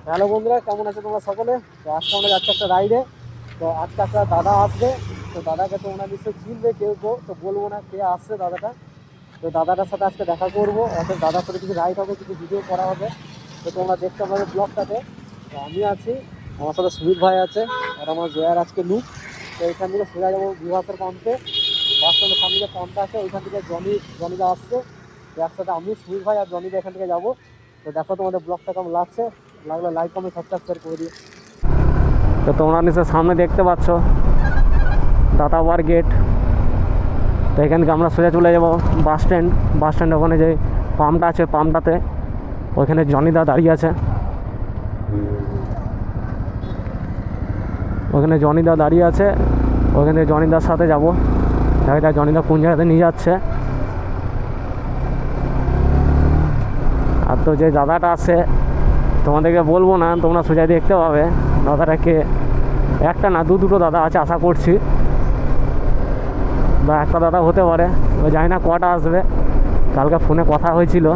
Hello বন্ধুরা, কেমন আছো তোমরা সকলে? তো আজকে আমরা যাচ্ছি একটা রাইডে। তো আজকে একটা দাদা আসবে। তো দাদাকে তোমরা নিশ্চয়ই চিনবে কেউ কেউ, তো বলবো না কে আসছে দাদাটা। তো দাদাটার সাথে আজকে দেখা করবো, অর্থাৎ দাদার সাথে কিছু রাইড হবে, কিছু ভিডিও করা হবে। তো তোমরা দেখতে পাবে ব্লগটাতে। তো আমি আছি, আমার সাথে সুমিত ভাই আছে, আর আমার জয়ার আজকে লুক। তো এখান থেকে সোজা যাবো বিভাসের পাম্পে। বাস স্ট্যান্ডের সামনে যে পাম্পটা আছে ওইখান থেকে জনিদা আসছে। তো একসাথে আমি, সুমিত ভাই আর জনিদা এখান থেকে যাবো। তো দেখো তোমাদের ব্লগটা কেমন লাগছে, লাগলে লাইক কমেন্ট সাবস্ক্রাইব শেয়ার করে দিও। তো তোমরা নিশ্চয় সামনে দেখতে পাচ্ছ দাতাবার গেট। তো এখান থেকে আমরা সোজা চলে যাবো বাস স্ট্যান্ড ওখানে যে পাম্পটা আছে পাম্পটাতে ওইখানে জনিদা দাঁড়িয়ে আছে। ওখানে জনিদার সাথে যাবো। দেখা যায় জনিদা কোন জায়গাতে নিয়ে যাচ্ছে। আর তো যে দাদাটা আছে তোমাদেরকে বলবো না, তোমরা সোজা দেখতে পাবে দাদাটাকে। একটা না দুটো দাদা আছে আশা করছি, বা একটা দাদা হতে পারে, জানি না কটা আসবে। কালকে ফোনে কথা হয়েছিল।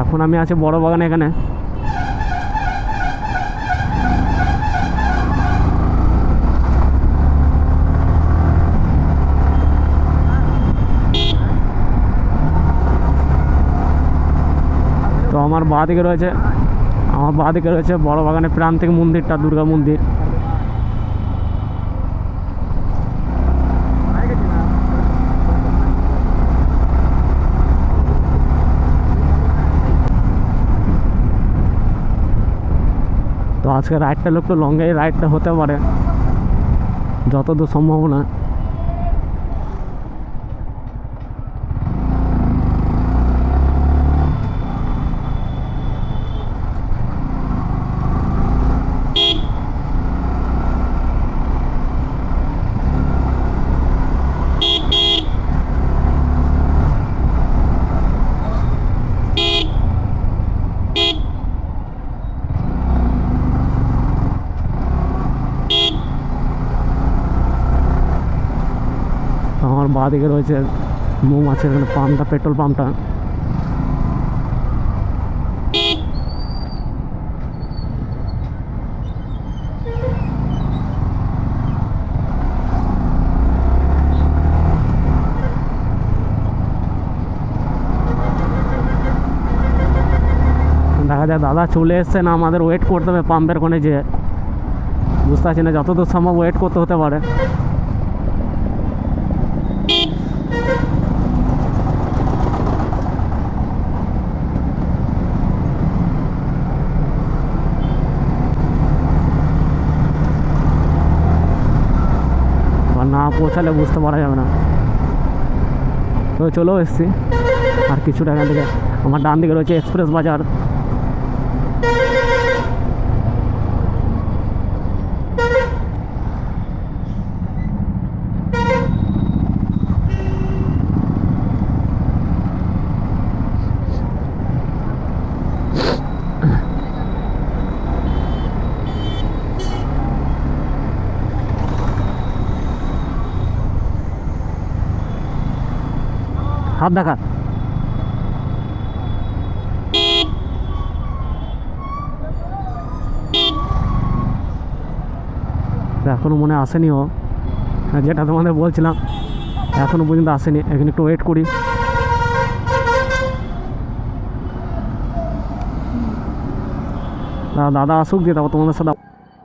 এখন আমি আছি বড় বাগানে এখানে। তো আমার বাঁ দিকে রয়েছে বড় বাগানের প্রান্তিক মন্দিরটা, দুর্গা মন্দির। তো আজকে রাইডটা একটু লঙ্গাই রাইডটা হতে পারে যতদূর সম্ভাবনা। আমার বাঁ দিকে রয়েছে মৌমাছির এখানে পাম্পটা, পেট্রোল পাম্পটা। দেখা যায় দাদা চলে এসছে না, আমাদের ওয়েট করতে হবে পাম্পের কোণে, যে বুঝতে পারছি না, যতদূর সম্ভব ওয়েট করতে হতে পারে। না পৌঁছালে বুঝতে পারা যাবে না। তো চলেও এসছি, আর কিছুটা এখান থেকে আমার ডান দিকে রয়েছে এক্সপ্রেস বাজার। হাত দেখা এখনো মনে আসেনি ও, যেটা তোমাদের বলছিলাম এখনো পর্যন্ত আসেনি। এখানে একটু ওয়েট করি। দাদা আসুক দিয়ে তারপর তোমাদের সাথে।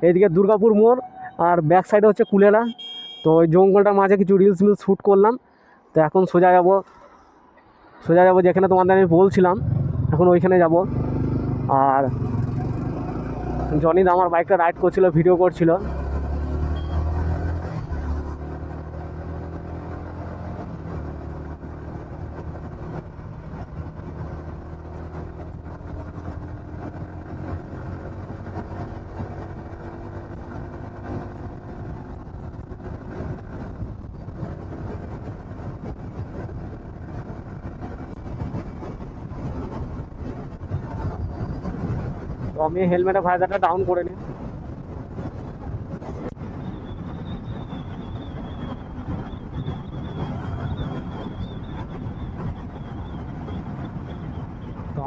এইদিকে দুর্গাপুর মোড়, আর ব্যাক সাইডে হচ্ছে কুলেলা। তো ওই জঙ্গলটার মাঝে কিছু রিলস শ্যুট করলাম। তো এখন সোজা যাবো যেখানে তোমাদের আমি বলছিলাম, এখন ওইখানে যাব। আর জনিদা আমার বাইকটা রাইড করছিল, ভিডিও করছিল। তো আমি হেলমেটের ভাইজারটা ডাউন করে নিই।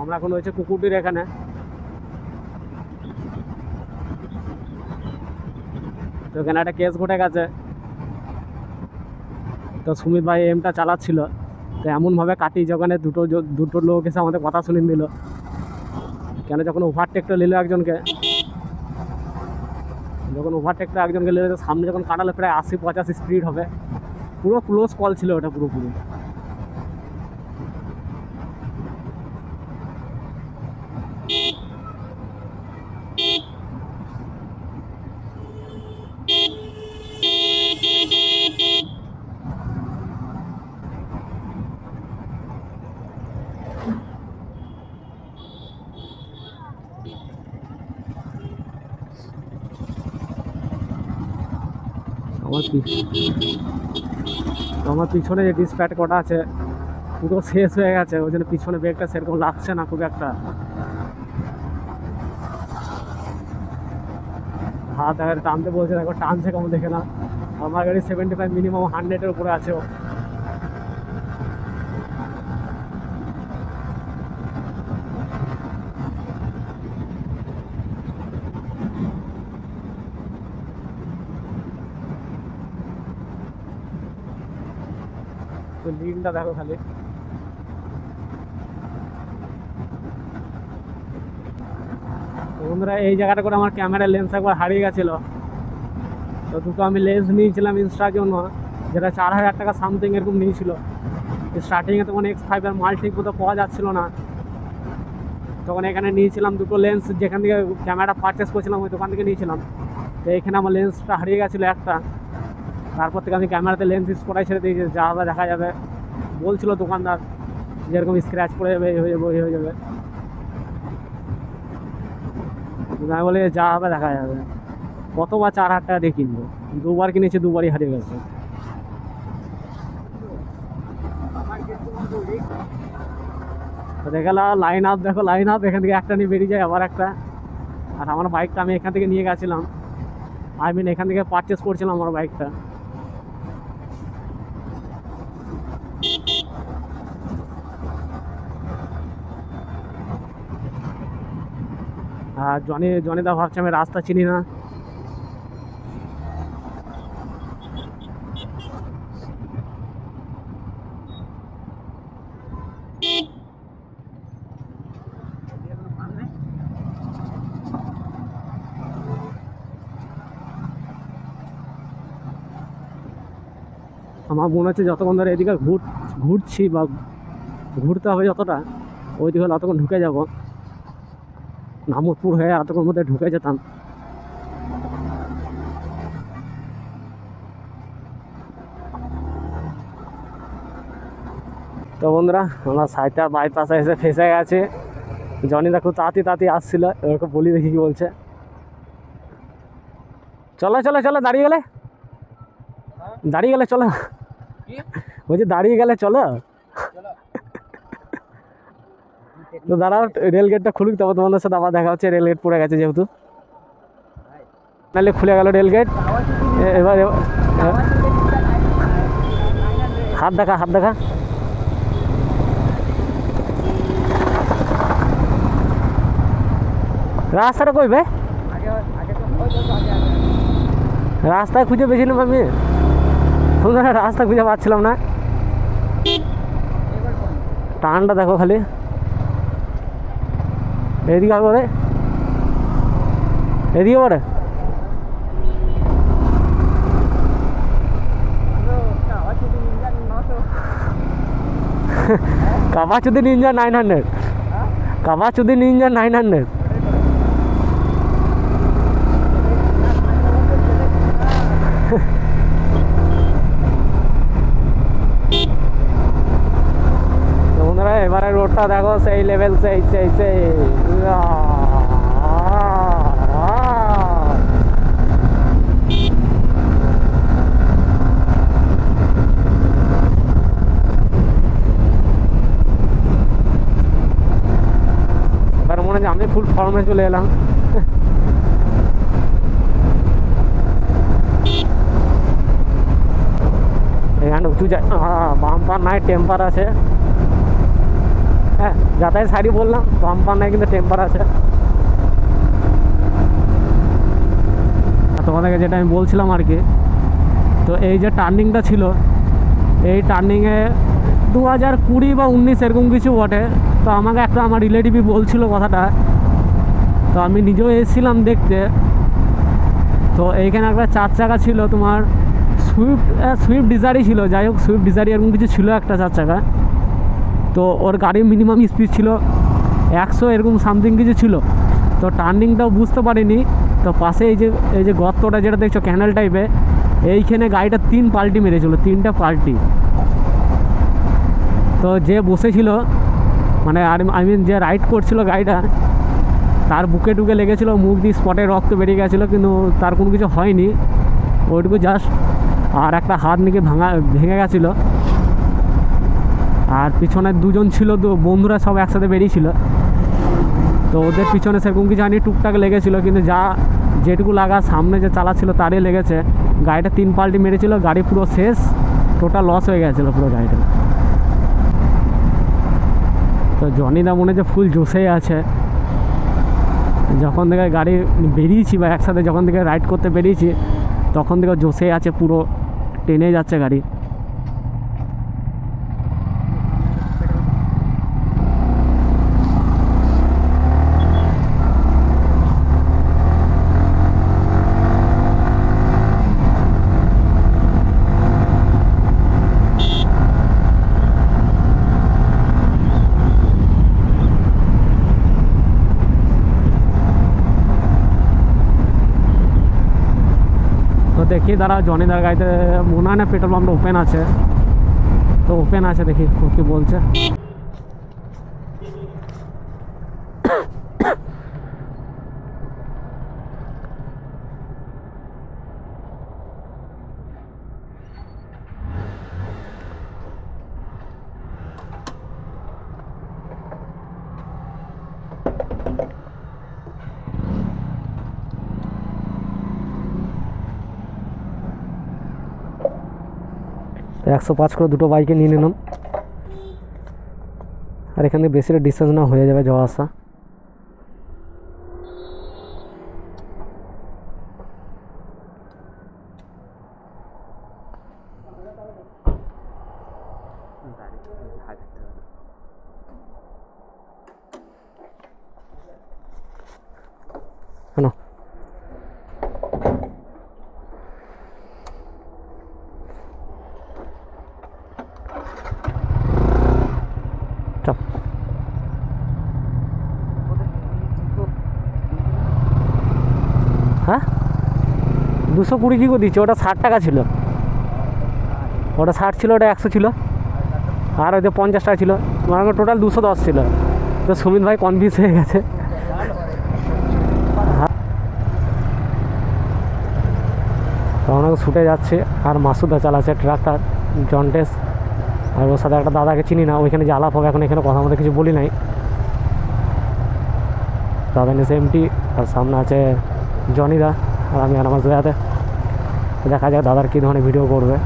আমরা এখন হচ্ছে কুকুরটির এখানে। তো এখানে একটা কেস ঘটে গেছে। তো সুমিত ভাই এমটা চালাচ্ছিল, তো এমনভাবে কাটি যখন দুটো লোক এসে আমাদের কথা শুনিয়ে দিল। কেন যখন ওভারটেকটা নিল একজনকে নিল, সামনে যখন কাটালো প্রায় 80-85 স্পিড হবে, পুরো ক্লোজ কল ছিল ওটা পুরোপুরি। আমার পিছনে যে ডিসপ্যাট কটা আছে পুরো শেষ হয়ে গেছে, ওই জন্য পিছনে ব্রেকটা সেরকম লাগছে না খুব একটা। হাত টানতে বলছে, দেখো টানছে কেমন দেখে না। আমার গাড়ি 75 মিনিমাম 100-এর উপরে আছে। তো লিনটা দেখো খালি। বন্ধুরা এই জায়গাটা করে আমার ক্যামেরার লেন্স একবার হারিয়ে গেছিলো, তো দুটো আমি লেন্স নিয়েছিলাম ইনস্টার জন্য, যেটা 4000 টাকা সামথিং এরকম নিয়েছিল। স্টার্টিংয়ে তখন X5 এর মাল ঠিক মতো পাওয়া যাচ্ছিলো না, তখন এখানে নিয়েছিলাম দুটো লেন্স, যেখান থেকে ক্যামেরাটা পারচেস করেছিলাম ওই দোকান থেকে নিয়েছিলাম। তো এখানে আমার লেন্সটা হারিয়ে গেছিলো একটা, তারপর থেকে আমি ক্যামেরাতে লেন্স ইউজ করাই ছেড়ে দিয়েছি। যা হবে দেখা যাবে, বলছিল দোকানদার যেরকম স্ক্র্যাচ পড়ে যাবে, এই হয়ে যাবে, ওই হয়ে যাবে। আমি বলে যা হবে দেখা যাবে। কতবার 4000 টাকা দিয়ে কিনবো, দুবার কিনেছি, দুবারই হারিয়ে গেছে। দেখালা লাইন আপ, দেখো লাইন আপ, এখান থেকে একটা নিয়ে বেরিয়ে যায় আবার একটা। আর আমার বাইকটা আমি এখান থেকে নিয়ে গেছিলাম, এখান থেকে পারচেস করছিলাম আমার বাইকটা। আর জনিদা ভাবছে আমি রাস্তা চিনি না। আমার মনে হচ্ছে যতক্ষণ ধরে এদিকে ঘুরছি বা ঘুরতে হবে যতটা, ওইদিকে হলে অতক্ষণ ঢুকে যাব। নামপুর হয়ে এতক্ষণ মধ্যে ঢুকে যেতাম। তো বন্ধুরা আমরা সাইটা বাইপাসে এসে ফেসে গেছে। জনিদা খুব তাড়াতাড়ি আসছিল, এরকম বলি দেখি কি বলছে। চলো চলো চলো, দাঁড়িয়ে গেলে চলো, বলছি দাঁড়িয়ে গেলে চলো। তো দাঁড়াও, রেল গেটটা খুলুক, তারপর তোমাদের সাথে আবার দেখা হচ্ছে। রেল গেট পড়ে গেছে যেহেতু, নাহলে খুলে গেল রেল গেট। এবার হাত দেখা রাস্তাটা কই ভাই? রাস্তায় খুঁজে পেয়েছিলাম আমি, রাস্তা খুঁজে পাচ্ছিলাম না। টানটা দেখো খালি, এদিকে করে কাবাচুদ্দিন নিনজা 900, কাবাচুদ্দিন নিনজা 900। বন্ধুরা এবারে রোডটা দেখো, সেই লেভেল, সেই এবার মনে হয় আমি ফুল ফর্মে চলে এলাম। এখানে উঁচু যায়, বাম্পার নাই, টেম্পার আছে। হ্যাঁ যাতায়াত সাইডই বললাম, বাম্পার নাই কিন্তু টেম্পার আছে। তোমাদেরকে যেটা আমি বলছিলাম আর কি, তো এই যে টার্নিংটা ছিল, এই টার্নিংয়ে 2020 বা 19 এরকম কিছু বটে। তো আমাকে একটা আমার রিলেটিভই বলছিল কথাটা, তো আমি নিজেও এসেছিলাম দেখতে। তো এইখানে একটা 4 চাকা ছিল তোমার, সুইফট ডিজায়ারই ছিল, যাই হোক সুইফট ডিজায়ার এরকম কিছু ছিল একটা 4 চাকা। তো ওর গাড়ির মিনিমাম স্পিড ছিল 100 এরকম সামথিং কিছু ছিল। তো টার্নিংটাও বুঝতে পারিনি। তো পাশে এই যে গর্তটা যেটা দেখছো ক্যানেল টাইপে, এইখানে গাড়িটা 3 পাল্টি মেরেছিল, 3টা পাল্টি। তো যে বসেছিল মানে আই মিন যে রাইড করছিল গাড়িটা, তার বুকে টুকে লেগেছিলো, মুখ দিয়ে স্পটে রক্ত বেরিয়ে গেছিলো, কিন্তু তার কোনো কিছু হয়নি, ওইটুকু জাস্ট। আর একটা হাত নাকি ভেঙে গেছিলো। আর পিছনে 2জন ছিল, তো বন্ধুরা সব একসাথে বেরিয়েছিল। তো ওদের পিছনে সেরকম কিছু হয়নি, টুকটাক লেগেছিলো, কিন্তু যেটুকু লাগা সামনে যে চালাচ্ছিল তারই লেগেছে। গাড়িটা 3 পাল্টি মেরেছিল, গাড়ি পুরো শেষ, টোটাল লস হয়ে গেছিলো পুরো গাড়িটা। তো জনিদা মনে যে ফুল জোশেই আছে, যখন থেকে গাড়ি বেরিয়েছি বা একসাথে যখন থেকে রাইড করতে বেরিয়েছি তখন থেকে জোশেই আছে, পুরো টেনে যাচ্ছে গাড়ি। দেখি দাঁড়া, জনিদার গাড়িতে মনে হয় না পেট্রোল পাম্পটা ওপেন আছে, তো ওপেন আছে, দেখি ও কি বলছে। তো 105 করে দুটো বাইকে নিয়ে নিলাম, আর এখান থেকে বেশি ডিস্টেন্স না হয়ে যাবে যাওয়া আসা। হ্যাঁ 220 কী করে দিচ্ছে? ওটা 60 টাকা ছিল, ওটা 60 ছিল, ওটা 100 ছিল, আর ওই যে 50 টাকা ছিল, মানে টোটাল 210 ছিল। তো সুমিত ভাই কনফিউজ হয়ে গেছে। তো ওনাকে ছুটে যাচ্ছে, আর মাসুদা চালাচ্ছে ট্রাক্টর জন্টেস। আর ওর সাথে একটা দাদাকে চিনি না, ওইখানে যে আলাপ হবে এখন, এখানে কথা মতো কিছু বলি নাই। দাদা নিয়েছে এমটি, আর সামনে আছে জনিদা, আর আমি আর আমার জয়াতে। দেখা যাক দাদার কী ধরনের ভিডিও করবে।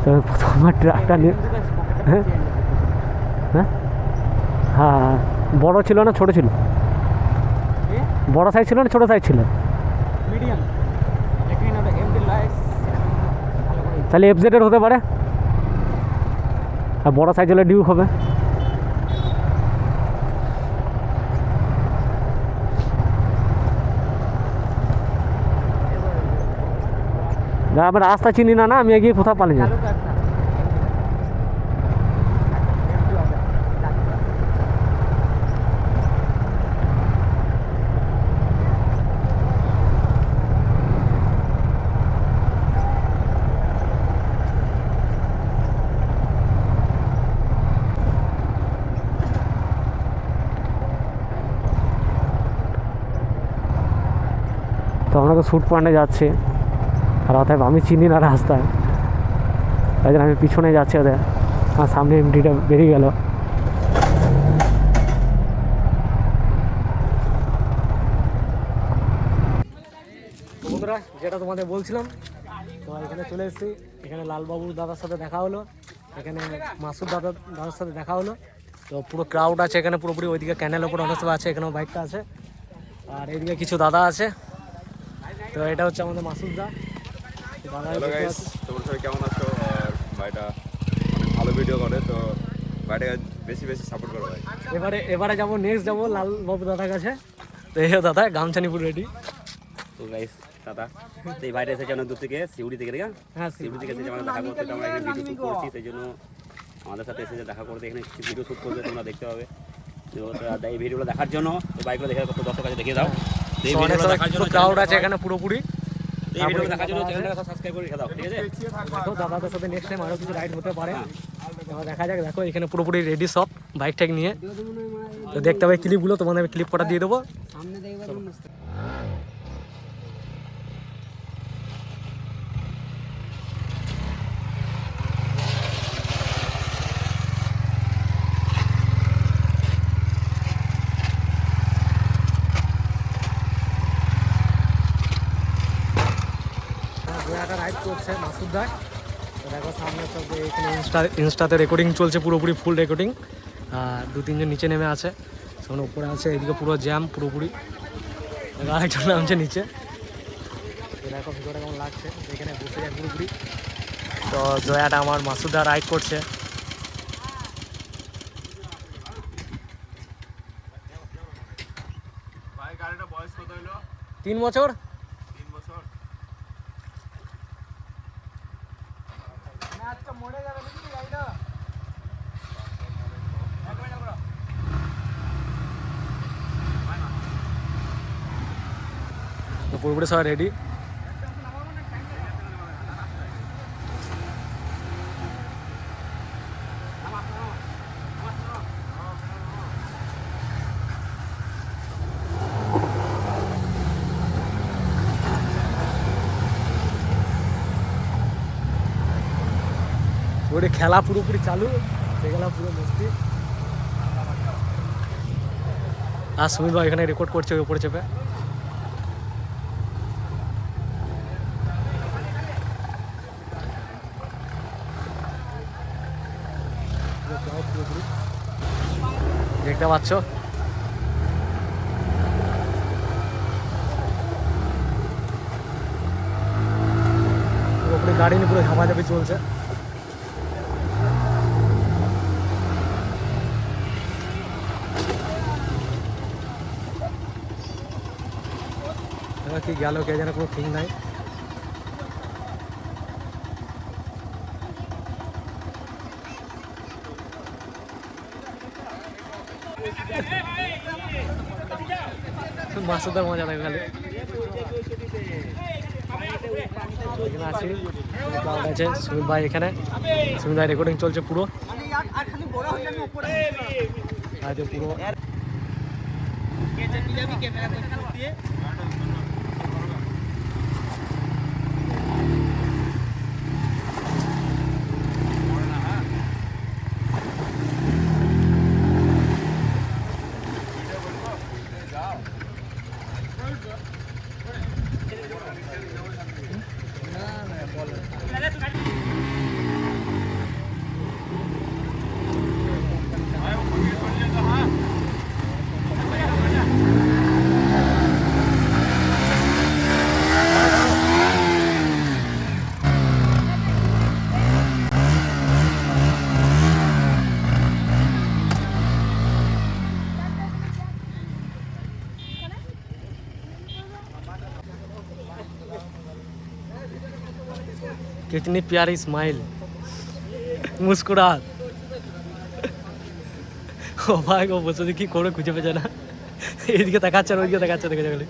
তো প্রথমবার ট্রাকটা নিয়ে, হ্যাঁ হ্যাঁ হ্যাঁ, বড়ো ছিল না ছোটো ছিল? বড় সাইজ ছিল না ছোটো সাইজ ছিল? মিডিয়াম। তাহলে এফজেডের হতে পারে, আর বড়ো সাইজ হলে ডিউক হবে। আমি রাস্তা চিনি না, আমি এগিয়ে কোথাও পালিয়ে যাই। তো আমরা তো শ্যুট পয়েন্টে যাচ্ছি, আর অতএব আমি চিনি না রাস্তায়, তাই জন্য আমি পিছনে যাচ্ছি ওদের। আর সামনে এমটিটা বেরিয়ে গেল। বন্ধুরা যেটা তোমাদের বলছিলাম, তো তো এখানে চলে এসেছি, এখানে লালবাবু দাদার সাথে দেখা হলো, এখানে মাসুদ দাদার সাথে দেখা হলো। তো পুরো ক্রাউড আছে এখানে পুরোপুরি, ওইদিকে ক্যানেল ওপর অনেক আছে, এখানেও বাইকটা আছে, আর এইদিকে কিছু দাদা আছে। তো এটা হচ্ছে আমাদের মাসুদ দা। তোমরা সবাই কেমন আছো? আর ভাইটা অনেক ভালো ভিডিও করে, তো ভাইটাকে বেশি বেশি সাপোর্ট করো ভাই। এবারে যাবো, নেক্সট যাবো লালবাবু দাদার কাছে। তো এই দাদা গামছানি পুরো রেডি। তো গাইস দাদা, তো এই ভাইটা এসেছে অনেক দূর থেকে, সিউড়ি থেকে, হ্যাঁ সিউড়ি থেকে এসেছে আমাদের দেখা করতে। আমরা এখানে ভিডিও শ্যুট করছি, সেই জন্য আমাদের সাথে এসেছে দেখা করতে। এখানে কিছু ভিডিও শ্যুট করবে, তোমরা দেখতে পাবে। তো এই ভিডিওগুলো দেখার জন্য এই বাইকগুলো দেখে কত দর্শক কাছে দেখিয়ে দাও। তো এই ভিডিওগুলো দেখার জন্য ক্রাউড আছে এখানে পুরোপুরি। এই ভিডিওগুলো দেখার জন্য চ্যানেলটাকে সাবস্ক্রাইব করে রেখে দাও, ঠিক আছে? দেখো দাদাদের সাথে নেক্সট টাইম আরও কিছু রাইড হতে পারে, এবার দেখা যাক। দেখো এখানে পুরোপুরি রেডি সব বাইক ঠেক নিয়ে। তো দেখতে হবে ক্লিপগুলো, তোমাদের আমি ক্লিপ কটা দিয়ে দেবো। একটা রাইড করছে মাসুদ দা। তো দেখো সামনে সব এখানে ইনস্টাতে রেকর্ডিং চলছে, পুরোপুরি ফুল রেকর্ডিং। আর 2-3 জন নিচে নেমে আছে, সেখানে উপরে আছে, এদিকে পুরো জ্যাম পুরোপুরি। আরেকজন নামছে নিচে। তো দেখো ভিডিওটা কেমন লাগছে, এখানে বসে যায় পুরোপুরি। তো জয়াটা আমার মাসুদ দা রাইড করছে। ভাই গাড়িটা বয়স কত হলো? 3 বছর। 3 বছর। তো পুরোপুরি সবাই রেডি। পুরোপুরি খেলা পুরোপুরি চালু হয়ে গেলাম, পুরো মস্তি। আর সুমিত ভাই এখানে রেকর্ড করছে ওই উপরে চেপে। দেখতে পাচ্ছ পুরোপুরি গাড়ি নিয়ে পুরো ঝাপাঝাপি চলছে। কি গেল কে যেন কোনো ঠিক নাই। মাসুদার মজা লাগে খালি। এখানে আছি, ক্রাউড আছে। সুমিত ভাই এখানে, সুমিত ভাই রেকর্ডিং চলছে পুরো। পুরো कितनी प्यारी स्माइल, मुस्कुराहट। ও ভাই ও বসে দেখি করে খুঁজে পেছে না, এইদিকে তাকাচ্ছে আর ওইদিকে তাকাচ্ছে, দেখে গেলে।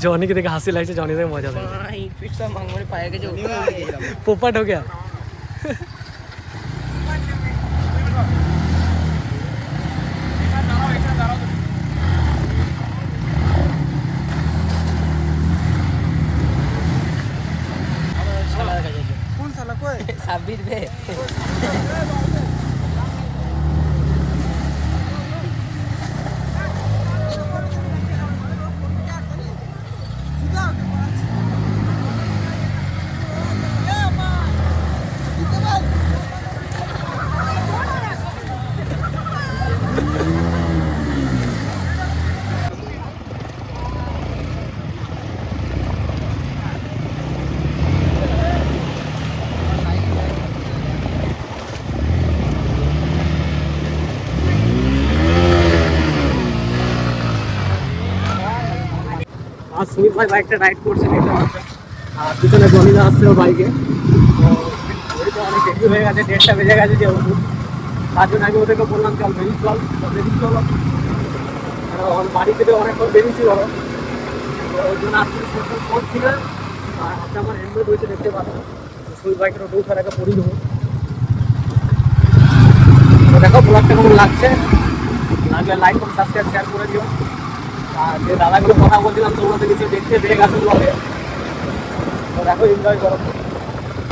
जॉनी के देखे हंसी लगती, जॉनी से मजा पोपट हो गया। সাব্বির বে আর সুমিত ভাই বাইকটা রাইড করছে দেখতে পাচ্ছেন, আর পিছনে জনিদা আসছে ও বাইকে। তো অনেক দেরি হয়ে গেছে, 1:30 বেজে গেছে যেহেতু, তার জন্য আমি ওদেরকে বললাম চল বেরিয়ে চল, তো বেরিয়ে চলো। আমার বাড়ি থেকে অনেকক্ষণ বেরিয়েছি বলো, তো ওই জন্য আপনি ফোন ছিল। আর হাতে আমার হেলমেট রয়েছে দেখতে পাচ্ছেন, তো সুমিত বাইকের ওটা উঠার আগে পরিয়ে দেবো। তো দেখো ব্লগটা কেমন লাগছে, লাগলে লাইক করে সাবস্ক্রাইব শেয়ার করে দিও। আর যে দাদাগুলো কথা বলছিলাম তোমরা তো কিছু দেখতে পেয়ে গেছো ব্লগে, তো দেখো এনজয় করো।